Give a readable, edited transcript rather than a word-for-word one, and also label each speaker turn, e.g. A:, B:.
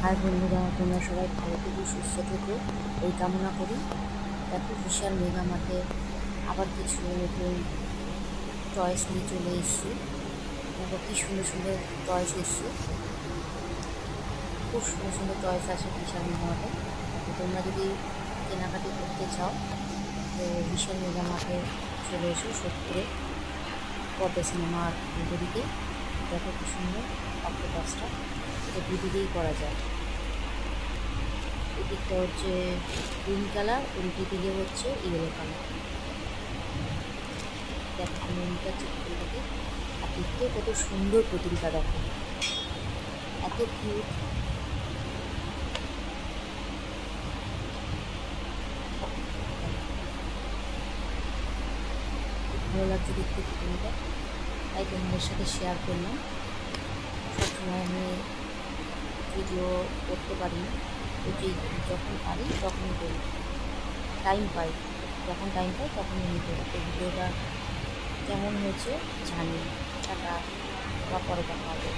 A: High বন্ধুরা, তোমরা সবাই ভালো থেকো, সুস্থ থেকো এই কামনা করি। দেখো, বিশাল মেগা মার্টে আবার কিছু নতুন টয়েস নিয়ে চলে এসেছি। দেখো কি সুন্দর সুন্দর টয়েস এসছে, খুব সুন্দর সুন্দর টয়েস আছে বিশাল মেগা মার্টে। তো তোমরা যদি কেনাকাটি করতে চাও তো বিশাল মেগা মার্টে চলে এসো, সোদপুরে পদ্মা সিনেমার বিপরীতে। দেখো কি সুন্দর অক্টোপাসটা, এটা দুদিকেই করা যায়। এদিকটা হচ্ছে গ্রিন কালার, উল্টো দিকে হচ্ছে ইয়েলো কালার। দেখো আমি উল্টা চেক করে দেখি, আর দেখতেও কত সুন্দর পুতুলটা, দেখো এত কিউট। খুব ভালো লাগছে দেখতে পুতুলটা, তাই তোমাদের সাথে শেয়ার করলাম। সবসময় আমি ভিডিও করতে পারি না, তো যে যখন পারি তখনই করি, টাইম পাই, যখন টাইম পাই তখনই আমি করি। তো ভিডিওটা কেমন হয়েছে জানি। টাটা, আবার পরে দেখা হবে।